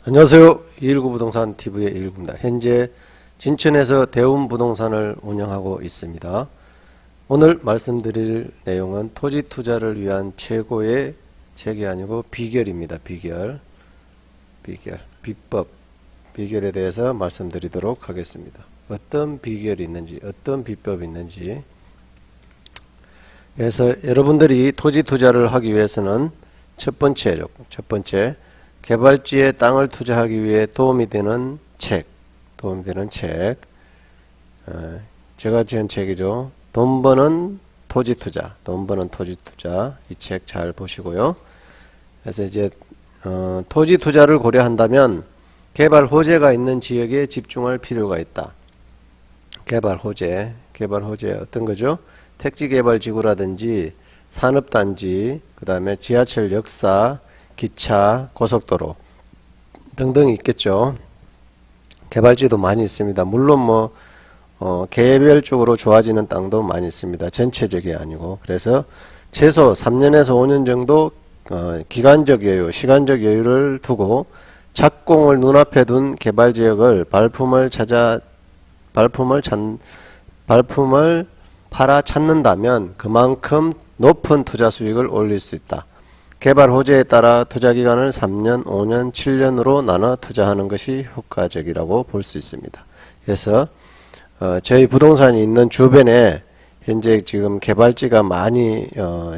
안녕하세요. 219 부동산 TV의 219입니다. 현재 진천에서 대운부동산을 운영하고 있습니다. 오늘 말씀드릴 내용은 토지 투자를 위한 최고의 책이 아니고 비결입니다. 비결, 비법, 비결에 대해서 말씀드리도록 하겠습니다. 어떤 비결이 있는지, 어떤 비법이 있는지. 그래서 여러분들이 토지 투자를 하기 위해서는 첫 번째, 개발지에 땅을 투자하기 위해 도움이 되는 책, 제가 지은 책이죠. 돈 버는 토지 투자, 이 책 잘 보시고요. 그래서 이제 토지 투자를 고려한다면 개발 호재가 있는 지역에 집중할 필요가 있다. 개발 호재 어떤 거죠? 택지 개발 지구라든지 산업단지, 그 다음에 지하철 역사, 기차, 고속도로 등등 있겠죠. 개발지도 많이 있습니다. 물론 개별적으로 좋아지는 땅도 많이 있습니다. 전체적이 아니고. 그래서 최소 3년에서 5년 정도 기간적 여유, 시간적 여유를 두고 착공을 눈앞에 둔 개발지역을 발품을 팔아 찾는다면 그만큼 높은 투자 수익을 올릴 수 있다. 개발 호재에 따라 투자기간을 3년, 5년, 7년으로 나눠 투자하는 것이 효과적이라고 볼 수 있습니다. 그래서 저희 부동산이 있는 주변에 현재 지금 개발지가 많이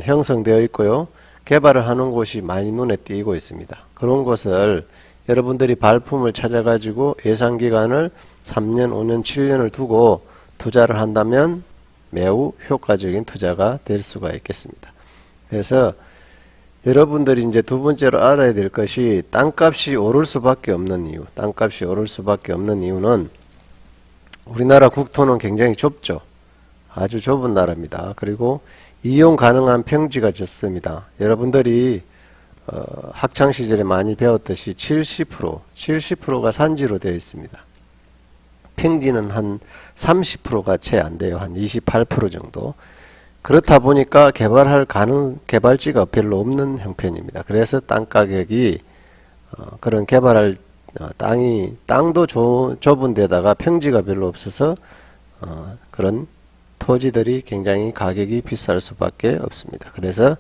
형성되어 있고요. 개발을 하는 곳이 많이 눈에 띄고 있습니다. 그런 곳을 여러분들이 발품을 찾아가지고 예상기간을 3년, 5년, 7년을 두고 투자를 한다면 매우 효과적인 투자가 될 수가 있겠습니다. 그래서 여러분들이 이제 두 번째로 알아야 될 것이 땅값이 오를 수밖에 없는 이유. 땅값이 오를 수밖에 없는 이유는 우리나라 국토는 굉장히 좁죠. 아주 좁은 나라입니다. 그리고 이용 가능한 평지가 적습니다. 여러분들이 학창 시절에 많이 배웠듯이 70%가 산지로 되어 있습니다. 평지는 한 30%가 채 안 돼요. 한 28% 정도. 그렇다 보니까 개발지가 별로 없는 형편입니다. 그래서 땅 가격이 그런 개발할 땅도 좁은 데다가 평지가 별로 없어서 그런 토지들이 굉장히 가격이 비쌀 수밖에 없습니다. 그래서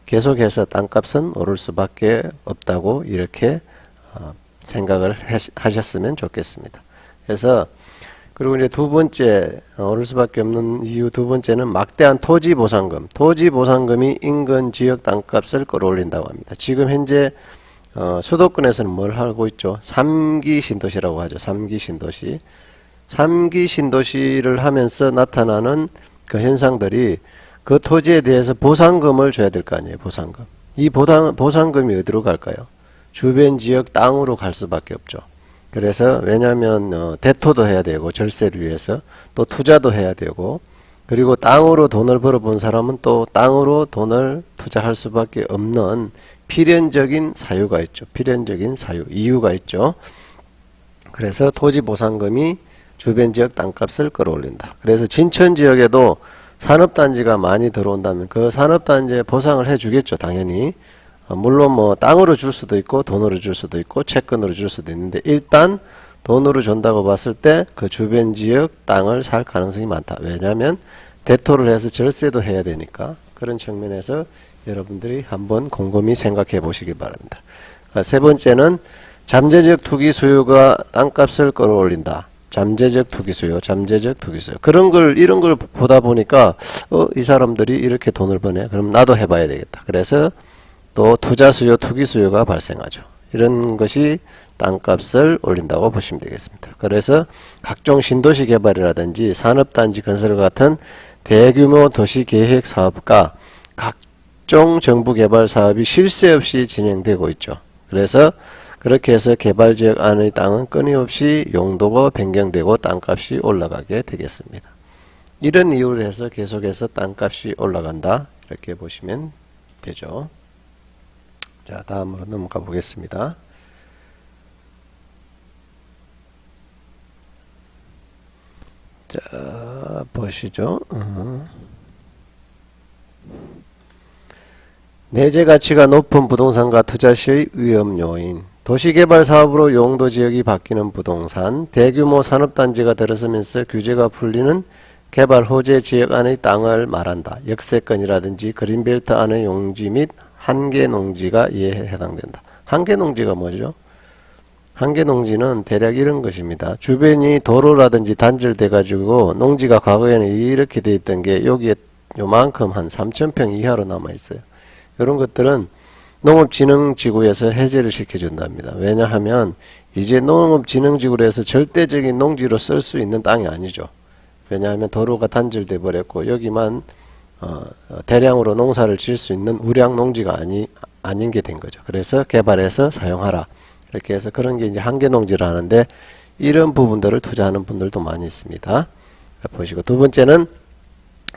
계속해서 땅값은 오를 수밖에 없다고 이렇게 생각을 하셨으면 좋겠습니다. 그래서 그리고 이제 두 번째 오를 수밖에 없는 이유 두 번째는 막대한 토지 보상금. 토지 보상금이 인근 지역 땅값을 끌어올린다고 합니다. 지금 현재 수도권에서는 뭘 하고 있죠? 3기 신도시라고 하죠. 3기 신도시. 3기 신도시를 하면서 나타나는 그 현상들이 그 토지에 대해서 보상금을 줘야 될 거 아니에요. 보상금. 이 보상금이 어디로 갈까요? 주변 지역 땅으로 갈 수밖에 없죠. 그래서 왜냐하면 대토도 해야 되고 절세를 위해서 또 투자도 해야 되고 그리고 땅으로 돈을 벌어본 사람은 또 땅으로 돈을 투자할 수밖에 없는 필연적인 사유가 있죠. 필연적인 사유, 이유가 있죠. 그래서 토지 보상금이 주변 지역 땅값을 끌어올린다. 그래서 진천 지역에도 산업단지가 많이 들어온다면 그 산업단지에 보상을 해주겠죠. 당연히. 물론 땅으로 줄 수도 있고 돈으로 줄 수도 있고 채권으로 줄 수도 있는데 일단 돈으로 준다고 봤을 때 그 주변 지역 땅을 살 가능성이 많다. 왜냐하면 대토를 해서 절세도 해야 되니까. 그런 측면에서 여러분들이 한번 곰곰이 생각해 보시기 바랍니다. 세 번째는 잠재적 투기 수요가 땅값을 끌어올린다. 잠재적 투기 수요. 이런 걸 보다 보니까 이 사람들이 이렇게 돈을 버네. 그럼 나도 해봐야 되겠다. 그래서 또 투자 수요, 투기 수요가 발생하죠. 이런 것이 땅값을 올린다고 보시면 되겠습니다. 그래서 각종 신도시 개발이라든지 산업단지 건설 같은 대규모 도시계획 사업과 각종 정부 개발 사업이 쉴 새 없이 진행되고 있죠. 그래서 그렇게 해서 개발지역 안의 땅은 끊임없이 용도가 변경되고 땅값이 올라가게 되겠습니다. 이런 이유로 해서 계속해서 땅값이 올라간다. 이렇게 보시면 되죠. 자, 다음으로 넘어가 보겠습니다. 자, 보시죠. 내재 가치가 높은 부동산과 투자 시의 위험 요인. 도시개발 사업으로 용도 지역이 바뀌는 부동산, 대규모 산업단지가 들어서면서 규제가 풀리는 개발 호재 지역 안의 땅을 말한다. 역세권이라든지 그린벨트 안의 용지 및 한계농지가 이에 해당된다. 한계농지가 뭐죠? 한계농지는 대략 이런 것입니다. 주변이 도로라든지 단절돼 가지고 농지가 과거에는 이렇게 돼 있던 게 여기에 요만큼 한 3,000평 이하로 남아 있어요. 이런 것들은 농업진흥지구에서 해제를 시켜준답니다. 왜냐하면 이제 농업진흥지구로 해서 절대적인 농지로 쓸 수 있는 땅이 아니죠. 왜냐하면 도로가 단절돼 버렸고 여기만 대량으로 농사를 지을 수 있는 우량 농지가 아닌 게 된 거죠. 그래서 개발해서 사용하라. 이렇게 해서 그런 게 이제 한계농지를 하는데 이런 부분들을 투자하는 분들도 많이 있습니다. 보시고 두 번째는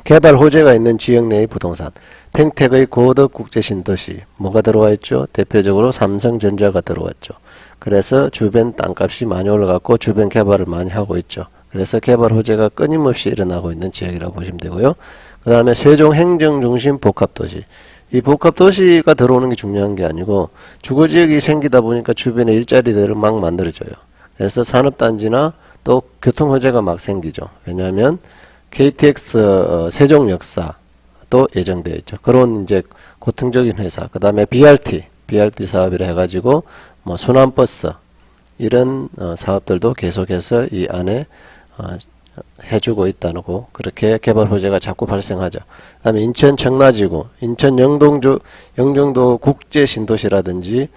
개발 호재가 있는 지역 내의 부동산. 평택의 고덕 국제신도시 뭐가 들어와 있죠? 대표적으로 삼성전자가 들어왔죠. 그래서 주변 땅값이 많이 올라갔고 주변 개발을 많이 하고 있죠. 그래서 개발 호재가 끊임없이 일어나고 있는 지역이라고 보시면 되고요. 그 다음에 세종 행정중심 복합도시. 이 복합도시가 들어오는 게 중요한 게 아니고 주거지역이 생기다 보니까 주변에 일자리들을 막 만들어줘요. 그래서 산업단지나 또 교통호재가 막 생기죠. 왜냐하면 KTX 세종역사도 예정되어 있죠. 그런 이제 고층적인 회사, 그 다음에 BRT 사업이라 해가지고 뭐 순환버스 이런 사업들도 계속해서 이 안에 해주고 있다고 그렇게 개발 호재가 자꾸 발생하죠. 그 다음에 인천 청라지구, 인천 영종도 국제 신도시라든지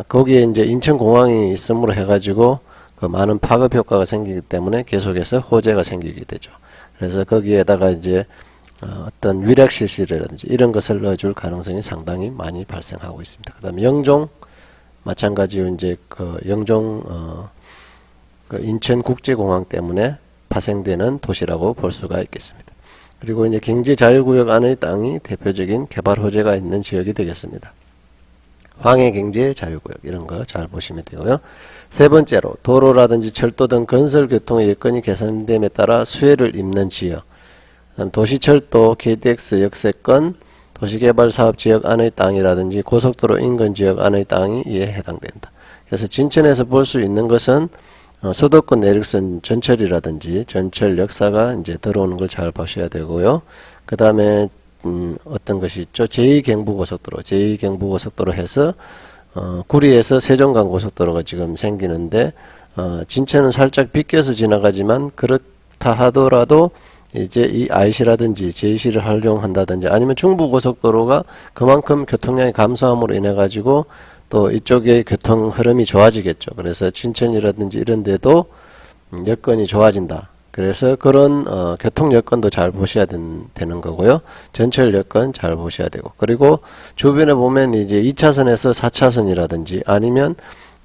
거기에 이제 인천공항이 있음으로 해가지고 그 많은 파급 효과가 생기기 때문에 계속해서 호재가 생기게 되죠. 그래서 거기에다가 이제 어떤 위락시설이라든지 이런 것을 넣어줄 가능성이 상당히 많이 발생하고 있습니다. 그 다음에 영종 마찬가지로 이제 그 영종 그 인천국제공항 때문에 파생되는 도시라고 볼 수가 있겠습니다. 그리고 이제 경제자유구역 안의 땅이 대표적인 개발 호재가 있는 지역이 되겠습니다. 황해경제자유구역 이런 거 잘 보시면 되고요. 세 번째로 도로라든지 철도 등 건설교통의 여건이 개선됨에 따라 수혜를 입는 지역. 도시철도, KTX 역세권, 도시개발사업지역 안의 땅이라든지 고속도로 인근 지역 안의 땅이 이에 해당된다. 그래서 진천에서 볼 수 있는 것은 수도권 내륙선 전철이라든지 전철 역사가 이제 들어오는 걸 잘 보셔야 되고요. 그 다음에 어떤 것이 있죠? 제2경부고속도로 해서 구리에서 세종간 고속도로가 지금 생기는데 진천은 살짝 비껴서 지나가지만 그렇다 하더라도 이제 이 IC라든지 JC를 활용한다든지 아니면 중부고속도로가 그만큼 교통량이 감소함으로 인해 가지고 또 이쪽의 교통 흐름이 좋아지겠죠. 그래서 진천이라든지 이런 데도 여건이 좋아진다. 그래서 그런 교통 여건도 잘 보셔야 되는 거고요. 전철 여건 잘 보셔야 되고, 그리고 주변에 보면 이제 2차선에서 4차선이라든지 아니면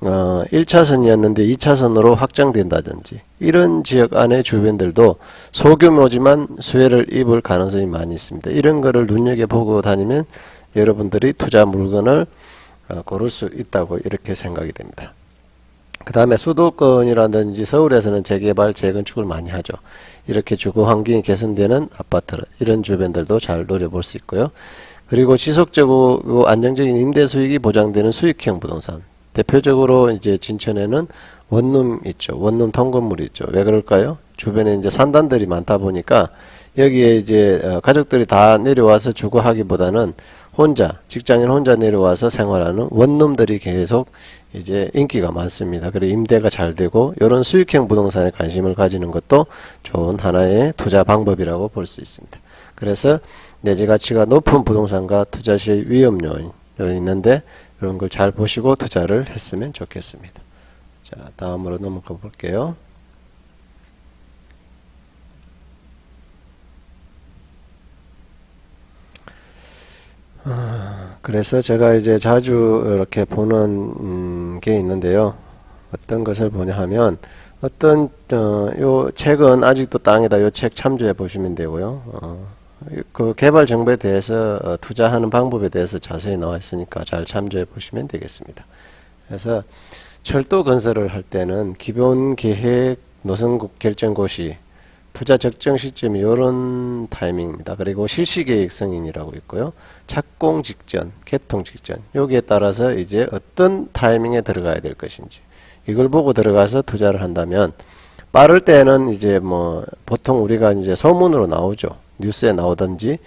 1차선이었는데 2차선으로 확장된다든지 이런 지역 안의 주변들도 소규모지만 수혜를 입을 가능성이 많이 있습니다. 이런 거를 눈여겨보고 다니면 여러분들이 투자 물건을 고를 수 있다고 이렇게 생각이 됩니다. 그 다음에 수도권이라든지 서울에서는 재개발, 재건축을 많이 하죠. 이렇게 주거 환경이 개선되는 아파트, 이런 주변들도 잘 노려볼 수 있고요. 그리고 지속적이고 안정적인 임대 수익이 보장되는 수익형 부동산. 대표적으로 이제 진천에는 원룸 있죠. 원룸 통건물이 있죠. 왜 그럴까요? 주변에 이제 산단들이 많다 보니까 여기에 이제 가족들이 다 내려와서 주거하기보다는 혼자, 직장인 혼자 내려와서 생활하는 원룸들이 계속 이제 인기가 많습니다. 그리고 임대가 잘 되고 이런 수익형 부동산에 관심을 가지는 것도 좋은 하나의 투자 방법이라고 볼 수 있습니다. 그래서 내재 가치가 높은 부동산과 투자 시 위험 요인이 있는데 이런 걸 잘 보시고 투자를 했으면 좋겠습니다. 자, 다음으로 넘어가 볼게요. 그래서 제가 이제 자주 이렇게 보는 게 있는데요. 어떤 것을 보냐 하면 어떤 요 책은 아직도 땅이다. 요 책 참조해 보시면 되고요. 그 개발 정보에 대해서 투자하는 방법에 대해서 자세히 나와 있으니까 잘 참조해 보시면 되겠습니다. 그래서 철도 건설을 할 때는 기본 계획 노선 결정고시 투자 적정 시점이 이런 타이밍입니다. 그리고 실시계획 승인이라고 있고요. 착공 직전, 개통 직전, 여기에 따라서 이제 어떤 타이밍에 들어가야 될 것인지 이걸 보고 들어가서 투자를 한다면, 빠를 때는 이제 뭐 보통 우리가 이제 소문으로 나오죠. 뉴스에 나오든지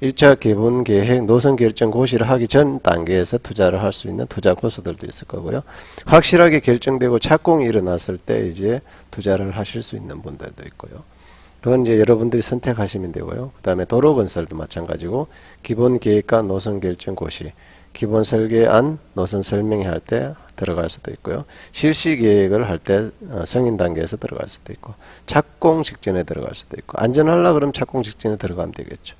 1차 기본 계획 노선 결정 고시를 하기 전 단계에서 투자를 할 수 있는 투자 고수들도 있을 거고요. 확실하게 결정되고 착공이 일어났을 때 이제 투자를 하실 수 있는 분들도 있고요. 그건 이제 여러분들이 선택하시면 되고요. 그 다음에 도로건설도 마찬가지고 기본 계획과 노선 결정 고시, 기본 설계안, 노선 설명회 할 때 들어갈 수도 있고요. 실시 계획을 할 때 승인 단계에서 들어갈 수도 있고, 착공 직전에 들어갈 수도 있고, 안전하려 그러면 착공 직전에 들어가면 되겠죠.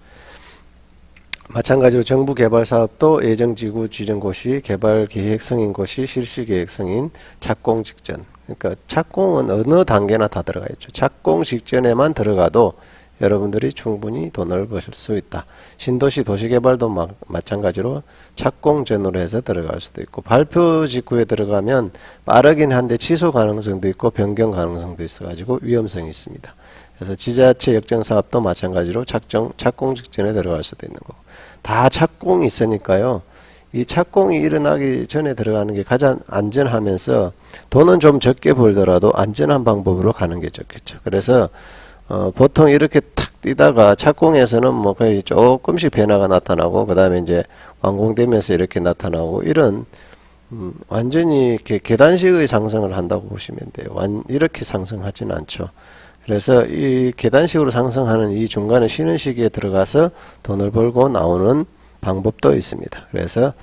마찬가지로 정부 개발 사업도 예정지구 지정고시, 개발계획 승인고시, 실시계획 승인, 착공 직전. 그러니까 착공은 어느 단계나 다 들어가 있죠. 착공 직전에만 들어가도 여러분들이 충분히 돈을 버실 수 있다. 신도시 도시개발도 마찬가지로 착공 전으로 해서 들어갈 수도 있고, 발표 직후에 들어가면 빠르긴 한데 취소 가능성도 있고 변경 가능성도 있어가지고 위험성이 있습니다. 그래서 지자체 역정사업도 마찬가지로 착공 직전에 들어갈 수도 있는 거고, 다 착공이 있으니까요. 이 착공이 일어나기 전에 들어가는 게 가장 안전하면서 돈은 좀 적게 벌더라도 안전한 방법으로 가는 게 좋겠죠. 그래서 보통 이렇게 탁 뛰다가 착공에서는 뭐 거의 조금씩 변화가 나타나고, 그 다음에 이제 완공되면서 이렇게 나타나고, 이런 완전히 이렇게 계단식의 상승을 한다고 보시면 돼요. 이렇게 상승하지는 않죠. 그래서 이 계단식으로 상승하는 이 중간에 쉬는 시기에 들어가서 돈을 벌고 나오는 방법도 있습니다. 그래서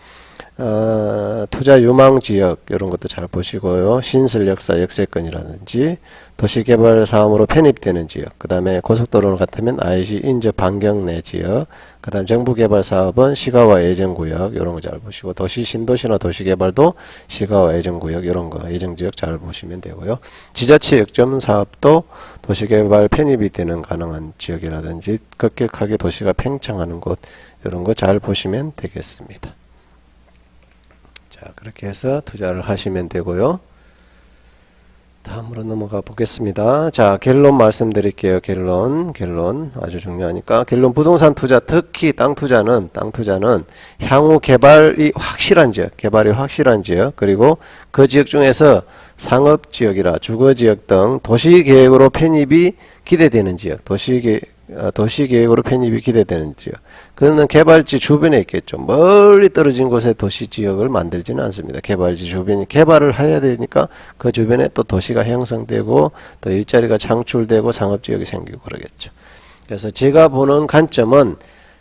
투자 유망 지역 이런 것도 잘 보시고요. 신설 역사 역세권이라든지 도시개발 사업으로 편입되는 지역, 그 다음에 고속도로 같으면 IC 인접 반경 내 지역, 그 다음 정부개발 사업은 시가와 예정구역 이런 거 잘 보시고, 도시 신도시나 도시개발도 시가와 예정구역 이런 거 예정지역 잘 보시면 되고요. 지자체 역점 사업도 도시개발 편입이 되는 가능한 지역이라든지 급격하게 도시가 팽창하는 곳 이런 거 잘 보시면 되겠습니다. 자, 그렇게 해서 투자를 하시면 되고요. 다음으로 넘어가 보겠습니다. 자, 결론 말씀드릴게요. 결론 아주 중요하니까. 결론, 부동산 투자, 특히 땅 투자는 향후 개발이 확실한 지역, 그리고 그 지역 중에서 상업지역이라 주거지역 등 도시계획으로 편입이 기대되는 지역, 도시계획으로 편입이 기대되는 지역. 그거는 개발지 주변에 있겠죠. 멀리 떨어진 곳에 도시지역을 만들지는 않습니다. 개발지 주변이 개발을 해야 되니까 그 주변에 또 도시가 형성되고 또 일자리가 창출되고 상업지역이 생기고 그러겠죠. 그래서 제가 보는 관점은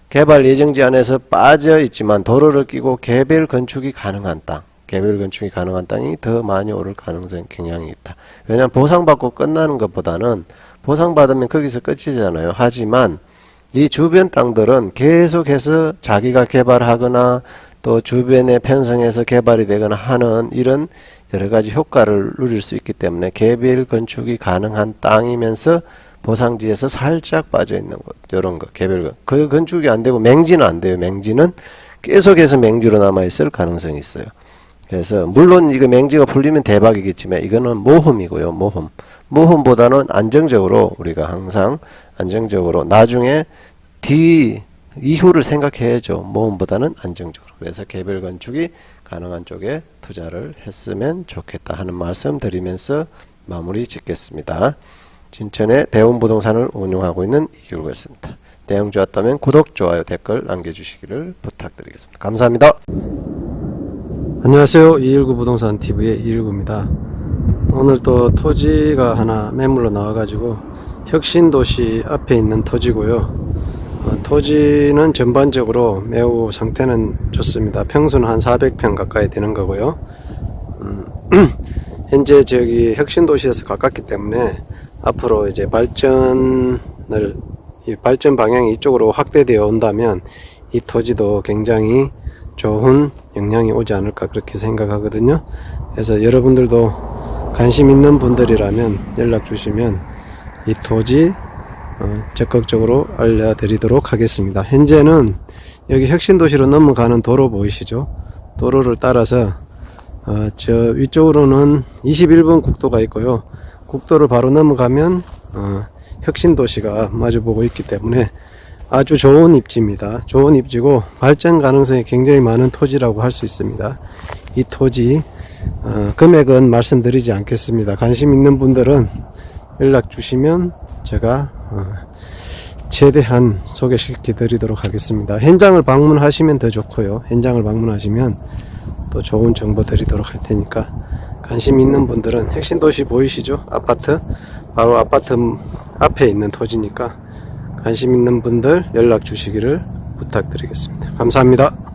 개발 예정지 안에서 빠져 있지만 도로를 끼고 개별 건축이 가능한 땅이 더 많이 오를 가능성 경향이 있다. 왜냐하면 보상받고 끝나는 것보다는 보상받으면 거기서 끝이잖아요. 하지만 이 주변 땅들은 계속해서 자기가 개발하거나 또 주변에 편성해서 개발이 되거나 하는 이런 여러가지 효과를 누릴 수 있기 때문에 개별 건축이 가능한 땅이면서 보상지에서 살짝 빠져있는 곳, 요런 거, 개별 그 건축이 안 되고 맹지는 안 돼요. 맹지는 계속해서 맹지로 남아있을 가능성이 있어요. 그래서 물론 이거 맹지가 풀리면 대박이겠지만 이거는 모험이고요. 모험보다는 안정적으로, 우리가 항상 안정적으로 나중에 이후를 생각해야죠. 모험보다는 안정적으로. 그래서 개별 건축이 가능한 쪽에 투자를 했으면 좋겠다 하는 말씀 드리면서 마무리 짓겠습니다. 진천의 대운부동산을 운영하고 있는 이길구였습니다. 내용 좋았다면 구독, 좋아요, 댓글 남겨주시기를 부탁드리겠습니다. 감사합니다. 안녕하세요. 219 부동산 TV의 219입니다. 오늘 또 토지가 하나 매물로 나와가지고 혁신도시 앞에 있는 토지고요. 토지는 전반적으로 매우 상태는 좋습니다. 평수는 한 400평 가까이 되는 거고요. 현재 저기 혁신도시에서 가깝기 때문에 앞으로 이제 발전 방향이 이쪽으로 확대되어 온다면 이 토지도 굉장히 좋은 영향이 오지 않을까 그렇게 생각하거든요. 그래서 여러분들도 관심 있는 분들이라면 연락 주시면 이 토지 적극적으로 알려드리도록 하겠습니다. 현재는 여기 혁신도시로 넘어가는 도로 보이시죠? 도로를 따라서 저 위쪽으로는 21번 국도가 있고요. 국도를 바로 넘어가면 혁신도시가 마주보고 있기 때문에 아주 좋은 입지입니다. 좋은 입지고 발전 가능성이 굉장히 많은 토지라고 할 수 있습니다. 이 토지 금액은 말씀드리지 않겠습니다. 관심 있는 분들은 연락 주시면 제가 최대한 소개시켜 드리도록 하겠습니다. 현장을 방문하시면 더 좋고요. 현장을 방문하시면 또 좋은 정보 드리도록 할 테니까 관심 있는 분들은 혁신도시 보이시죠? 아파트 바로 아파트 앞에 있는 토지니까 관심 있는 분들 연락 주시기를 부탁드리겠습니다. 감사합니다.